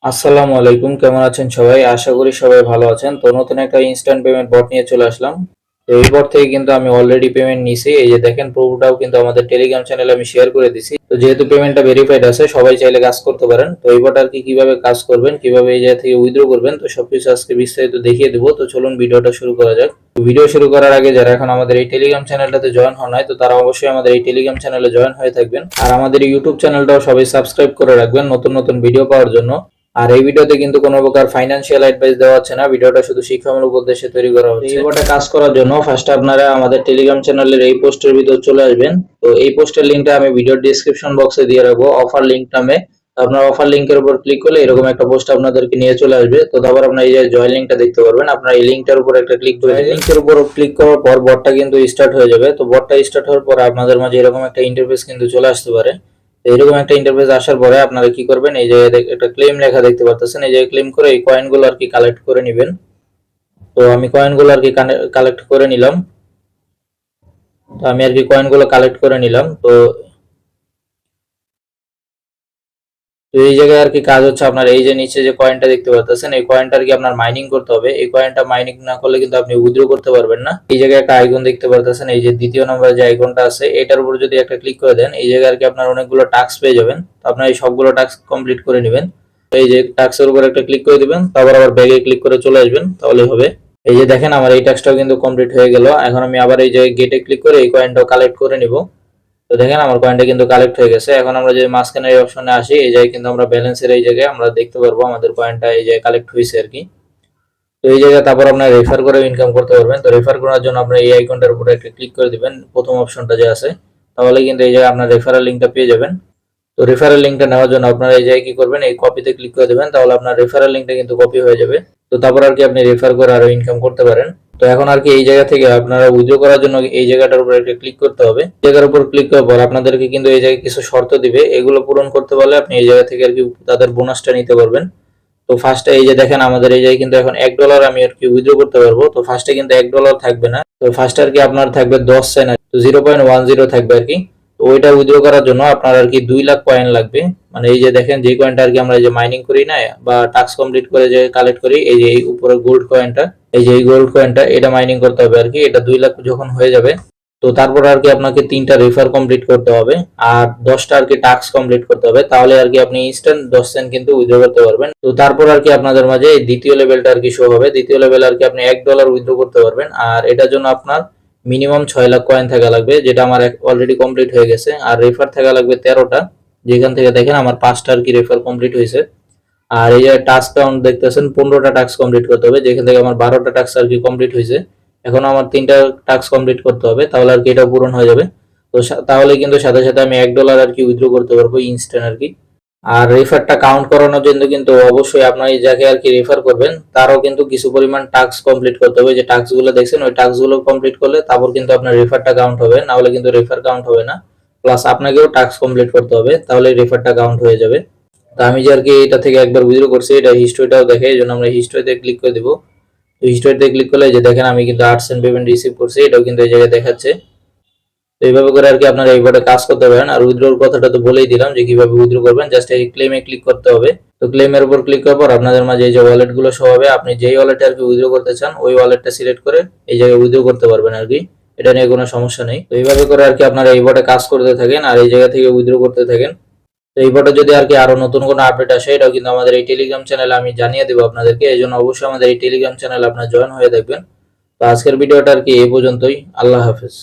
আসসালামু আলাইকুম, কেমন আছেন সবাই? আশা করি সবাই ভালো আছেন। তো নতুন একটা ইনস্ট্যান্ট পেমেন্ট বট নিয়ে চলে আসলাম। তো এই বট থেকে কিন্তু আমি অলরেডি পেমেন্ট নিছি। এই যে দেখেন, প্রুফটাও কিন্তু আমাদের টেলিগ্রাম চ্যানেলে আমি শেয়ার করে দিছি। তো যেহেতু পেমেন্টটা ভেরিফাইড আছে, সবাই চাইলে কাজ করতে পারেন। তো এই বট আর কি কিভাবে কাজ করবেন, কিভাবে এই জায়গা থেকে উইথড্র করবেন, তো সবকিছু আজকে বিস্তারিত দেখিয়ে দেবো। তো চলুন ভিডিওটা শুরু করা যাক। তো ভিডিও শুরু করার আগে যারা এখন আমাদের এই টেলিগ্রাম চ্যানেলটাতে জয়েন হন নাই, তো তারা অবশ্যই আমাদের এই টেলিগ্রাম চ্যানেলে জয়েন হয়ে থাকবেন। আর আমাদের ইউটিউব চ্যানেলটাও সবাই সাবস্ক্রাইব করে রাখবেন নতুন নতুন ভিডিও পাওয়ার জন্য। আর এই ভিডিওতে কিন্তু কোনো প্রকার ফাইন্যান্সিয়াল অ্যাডভাইস দেওয়া হচ্ছে না, ভিডিওটা শুধু শিক্ষামূলক উদ্দেশ্যে তৈরি করা হচ্ছে। এই ভিডিওটা কাজ করার জন্য ফার্স্ট আপনারা আমাদের টেলিগ্রাম চ্যানেলের এই পোস্টের ভিতর চলে আসবেন। তো এই পোস্টের লিংকটা আমি ভিডিওর ডেসক্রিপশন বক্সে দিয়ে রাখবো, অফার লিংক নামে। আপনার অফার লিংকের উপর ক্লিক করলে এরকম একটা পোস্ট আপনাদেরকে নিয়ে চলে আসবে। তো তারপর আপনার এই যে জয়েন লিংকটা দেখতে পারবেন, আপনার এই লিংকটার উপর একটা ক্লিক করে লিংকের উপর ক্লিক করার পর বটটা কিন্তু স্টার্ট হয়ে যাবে। তো বটটা স্টার্ট হওয়ার পর আপনাদের মাঝে এরকম একটা ইন্টারফেস কিন্তু চলে আসতে পারে। এরকম একটা ইন্টারফেস আসার পরে আপনারা কি করবেন, এই যে একটা ক্লেম লেখা দেখতে পাচ্ছেন, এই যে ক্লেম করে এই কয়েনগুলো আর কি কালেক্ট করে নেবেন। তো আমি কয়েনগুলো আর কি কালেক্ট করে নিলাম। তো আমি আর কি কয়েনগুলো কালেক্ট করে নিলাম। তো তো এই জায়গায় আর কি কাজ হচ্ছে আপনার, এই যে নিচে যে কয়েনটা দেখতে পাচ্ছেন, এই কয়েনটা আর কি আপনার মাইনিং করতে হবে। এই কয়েনটা মাইনিং না করলে কিন্তু আপনি উইথড্র করতে পারবেন না। এই জায়গায় একটা আইকন দেখতে পাচ্ছেন, এই যে দ্বিতীয় নম্বরে যে আইকনটা আছে, এটার উপর যদি একটা ক্লিক করে দেন, এই জায়গায় আর কি আপনার অনেকগুলো টাস্ক পেয়ে যাবেন। তো আপনার এই সবগুলো টাস্ক কমপ্লিট করে নেবেন। তো এই যে টাস্কের উপর একটা ক্লিক করে দিবেন, তারপর আবার ব্যাগে ক্লিক করে চলে আসবেন, তাহলে হবে। এই যে দেখেন, আমার এই টাস্কটাও কিন্তু কমপ্লিট হয়ে গেল। এখন আমি আবার এই যে গেটে ক্লিক করে এই কয়েনটাও কালেক্ট করে নিব। তো দেখেন, আমার কয়েনটা কিন্তু কালেক্ট হয়ে গেছে। এখন আমরা যে মাঝখানে এই অপশনে আসি, এই জায়গায় কিন্তু আমরা ব্যালেন্সের এই জায়গায় আমরা দেখতে পারবো আমাদের কয়েনটা এই জায়গায় কালেক্ট হয়েছে আর কি। তো এই জায়গায় তারপর আপনার রেফার করে ইনকাম করতে পারবেন। তো রেফার করার জন্য আপনার এই আইকনটার উপরে একটা ক্লিক করে দিবেন, প্রথম অপশনটা যে আছে, তাহলে কিন্তু এই জায়গায় আপনার রেফারেল লিঙ্কটা পেয়ে যাবেন। তো রেফারেল লিঙ্কটা নেওয়ার জন্য আপনারা এই জায়গায় কি করবেন, এই কপিতে ক্লিক করে দেবেন, তাহলে আপনার রেফারেল লিঙ্কটা কিন্তু কপি হয়ে যাবে। তো তারপর আর কি আপনি রেফার করে আরো ইনকাম করতে পারেন। তো এখন আর কি এই জায়গা থেকে আপনারা উইথড্র করার জন্য এই জায়গাটার উপর একটা ক্লিক করতে হবে। জায়গার উপর ক্লিক করার পর আপনাদেরকে কিন্তু এই জায়গায় কিছু শর্ত দিবে, এগুলো পূরণ করতে পারলে আপনি এই জায়গা থেকে আর কি তাদের বোনাসটা নিতে পারবেন। তো ফার্স্টে এই যে দেখেন, আমাদের এই জায়গায় কিন্তু এখন $1 আমি আর কি উইথড্র করতে পারবো। তো ফার্স্টে কিন্তু $1 থাকবে না, তো ফার্স্টে আর কি আপনার থাকবে 10 সেন্ট, তো 0.10 থাকবে আর কি। তো ওইটা উইথড্র করার জন্য আপনার আর কি 2 লাখ কয়েন লাগবে। মানে এই যে দেখেন, যে কয়েনটা আর কি আমরা যে মাইনিং করি না বা টাস্ক কমপ্লিট করে যে কালেক্ট করি, এই যে এই উপরে গোল্ড কয়েনটা, এই যে এই গোল্ড কয়েনটা, এটা মাইনিং করতে হবে আর কি। এটা 2 লাখ যখন হয়ে যাবে, তো তারপর আর কি আপনাকে 3টা রেফার কমপ্লিট করতে হবে আর 10টা আর কি টাস্ক কমপ্লিট করতে হবে, তাহলে আর কি আপনি ইনস্ট্যান্ট 10 সেন্ট কিন্তু উইথড্র করতে পারবেন। তো তারপর আর কি আপনাদের মাঝে এই দ্বিতীয় লেভেলটা আর কি শো হবে। দ্বিতীয় লেভেল আর কি আপনি $1 উইথড্র করতে পারবেন, আর এটার জন্য আপনার মিনিমাম 6 লাখ কয়েন থাকা লাগবে, যেটা আমার অলরেডি কমপ্লিট হয়ে গেছে। আর রেফার থাকা লাগবে 13টা, যেখান থেকে দেখেন আমার 5টা আর কি রেফার কমপ্লিট হয়েছে। আর এই যে টাস্ক কাউন্ট দেখতেছেন, 15টা টাস্ক কমপ্লিট করতে হবে, যেখান থেকে আমার 12টা টাস্ক আর কি কমপ্লিট হয়েছে। এখন আমার 3টা টাস্ক কমপ্লিট করতে হবে, তাহলে আর কি এটা পূরণ হয়ে যাবে। তো তাহলে কিন্তু সাথে সাথে আমি $1 আর কি উইথড্র করতে পারবো ইনস্ট্যান্ট আর কি। আর রেফারটা কাউন্ট করানোর জন্য কিন্তু অবশ্যই আপনার এই যাকে আর কি রেফার করবেন, তারও কিন্তু কিছু পরিমাণ টাস্ক কমপ্লিট করতে হবে। যে টাস্ক গুলো দেখছেন, ওই টাস্ক গুলো কমপ্লিট করলে তারপর কিন্তু আপনার রেফারটা কাউন্ট হবে, না হলে কিন্তু রেফার কাউন্ট হবে না। প্লাস আপনাকেও টাস্ক কমপ্লিট করতে হবে, তাহলে রেফারটা কাউন্ট হয়ে যাবে। তো আমি যে আর কি এটা থেকে একবার উইথড্র করছি, এটা হিস্ট্রিটাও দেখে, এই জন্য আমরা হিস্ট্রিতে ক্লিক করে দিব। তো হিস্ট্রিতে ক্লিক করলে যে দেখেন, আমি কিন্তু 8 সেন্ট পেমেন্ট রিসিভ করছি, এটাও কিন্তু এই জায়গায় দেখাচ্ছে। তো এইভাবে করে আর কি আপনারা এইভাবে কাজ করতে পারেন। আর উইথড্রর কথাটা তো বলেই দিলাম যে কিভাবে উইথড্র করবেন, জাস্ট এই ক্লেমে ক্লিক করতে হবে। তো ক্লেমের উপর ক্লিক করার পর আপনাদের মাঝে এই যে ওয়ালেট গুলো শো হবে, আপনি যেই ওয়ালেটে আর কি উইথড্র করতে চান ওই ওয়ালেটটা সিলেক্ট করে এই জায়গায় উইথড্র করতে পারবেন আর কি। এটা নিয়ে কোনো সমস্যা নেই। তো এইভাবে করে আর কি আপনারা এই বটে কাজ করতে থাকেন আর এই জায়গা থেকে উইথড্র করতে থাকেন। তো এই বটে যদি আর কি আরো নতুন কোনো আপডেট আসে, এটাও কিন্তু আমাদের এই টেলিগ্রাম চ্যানেলে আমি জানিয়ে দেবো আপনাদেরকে। এই জন্য অবশ্যই আমাদের এই টেলিগ্রাম চ্যানেলে আপনার জয়েন হয়ে থাকবেন। তো আজকের ভিডিওটা আর কি এই পর্যন্তই। আল্লাহ হাফেজ।